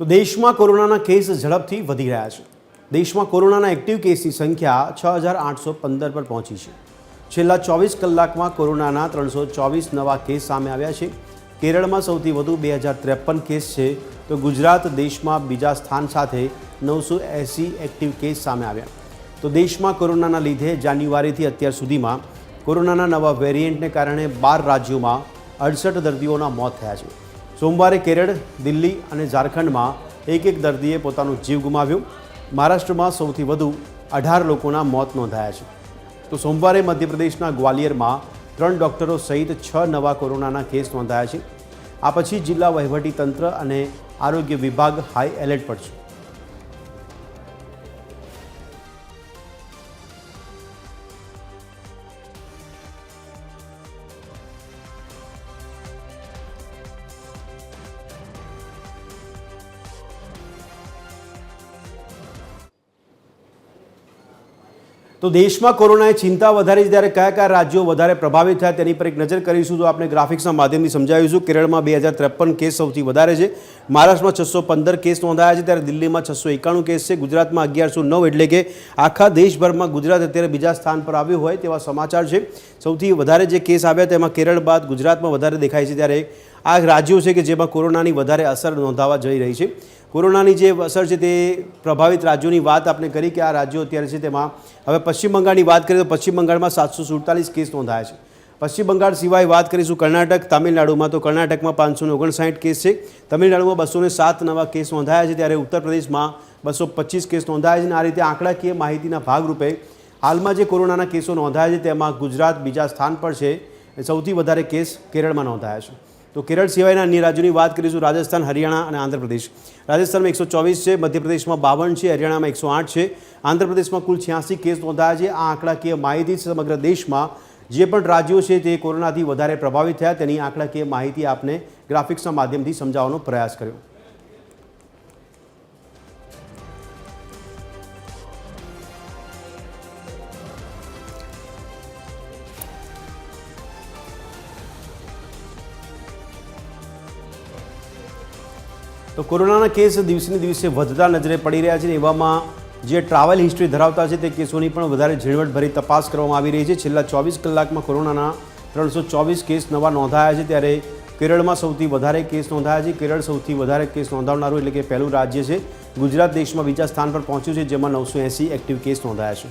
તો દેશમાં કોરોનાના કેસ ઝડપથી વધી રહ્યા છે। દેશમાં કોરોનાના એક્ટિવ કેસની સંખ્યા 6,815 પર પહોંચી છે। છેલ્લા 24 કલાકમાં કોરોનાના 324 નવા કેસ સામે આવ્યા છે। કેરળમાં સૌથી વધુ 2053 કેસ છે, તો ગુજરાત દેશમાં બીજા સ્થાન સાથે 980 એક્ટિવ કેસ સામે આવ્યા। તો દેશમાં કોરોનાના લીધે જાન્યુઆરીથી અત્યાર સુધીમાં કોરોનાના નવા વેરિયન્ટને કારણે 12 રાજ્યોમાં 68 દર્દીઓના મોત થયા છે। સોમવારે કેરળ, દિલ્હી અને ઝારખંડમાં એક દર્દીએ પોતાનો જીવ ગુમાવ્યો। મહારાષ્ટ્રમાં સૌથી વધુ 18 લોકોના મોત નોંધાયા છે। તો સોમવારે મધ્યપ્રદેશના ગ્વાલિયરમાં 3 ડૉક્ટરો સહિત 6 નવા કોરોનાના કેસ નોંધાયા છે। આ પછી જિલ્લા વહીવટીતંત્ર અને આરોગ્ય વિભાગ હાઈ એલર્ટ પર છે। તો દેશમાં કોરોનાએ ચિંતા વધારી, ત્યારે કયા કયા રાજ્યો વધારે પ્રભાવિત થયા તેની પર એક નજર કરીશું। તો આપણે ગ્રાફિક્સના માધ્યમથી સમજાવીશું। કેરળમાં 2053 કેસ સૌથી વધારે છે। મહારાષ્ટ્રમાં 615 કેસ નોંધાયા છે, ત્યારે દિલ્હીમાં 691 કેસ છે। ગુજરાતમાં 1109, એટલે કે આખા દેશભરમાં ગુજરાત અત્યારે બીજા સ્થાન પર આવ્યું હોય તેવા સમાચાર છે। સૌથી વધારે જે કેસ આવ્યા તેમાં કેરળ બાદ ગુજરાતમાં વધારે દેખાય છે। ત્યારે આ રાજ્યો છે કે જેમાં કોરોનાની વધારે અસર નોંધાવા જઈ રહી છે। કોરોનાની જે અસર છે તે પ્રભાવિત રાજ્યોની વાત આપણે કરી કે આ રાજ્યો અત્યારે છે તેમાં હવે પશ્ચિમ બંગાળની વાત કરીએ તો પશ્ચિમ બંગાળમાં 747 કેસ નોંધાયા છે। પશ્ચિમ બંગાળ સિવાય વાત કરીશું કર્ણાટક, તામિલનાડુમાં, તો કર્ણાટકમાં 559 કેસ છે। તમિલનાડુમાં 207 નવા કેસ નોંધાયા છે, ત્યારે ઉત્તર પ્રદેશમાં 225 કેસ નોંધાયા છે। અને આ રીતે આંકડાકીય માહિતીના ભાગરૂપે હાલમાં જે કોરોનાના કેસો નોંધાયા છે તેમાં ગુજરાત બીજા સ્થાન પર છે। સૌથી વધારે કેસ કેરળમાં નોંધાયા છે। તો કેરળ સિવાયના અન્ય રાજ્યોની વાત કરીશું રાજસ્થાન, હરિયાણા અને આંધ્રપ્રદેશ। રાજસ્થાનમાં 124 છે, મધ્યપ્રદેશમાં 52 છે, હરિયાણામાં 108 છે, આંધ્રપ્રદેશમાં કુલ 86 કેસ નોંધાયા છે। આ આંકડાકીય માહિતી સમગ્ર દેશમાં જે પણ રાજ્યો છે તે કોરોનાથી વધારે પ્રભાવિત થયા તેની આંકડાકીય માહિતી આપને ગ્રાફિક્સના માધ્યમથી સમજાવવાનો પ્રયાસ કર્યો। તો કોરોનાના કેસ દિવસેને દિવસે વધતા નજરે પડી રહ્યા છે। એવામાં જે ટ્રાવેલ હિસ્ટ્રી ધરાવતા છે તે કેસોની પણ વધારે ઝીણવટભરી તપાસ કરવામાં આવી રહી છે। છેલ્લા 24 કલાકમાં કોરોનાના 324 કેસ નવા નોંધાયા છે, ત્યારે કેરળમાં સૌથી વધારે કેસ નોંધાયા છે। કેરળ સૌથી વધારે કેસ નોંધાવનારું એટલે કે પહેલું રાજ્ય છે। ગુજરાત દેશમાં બીજા સ્થાન પર પહોંચ્યું છે, જેમાં 980 એક્ટિવ કેસ નોંધાયા છે।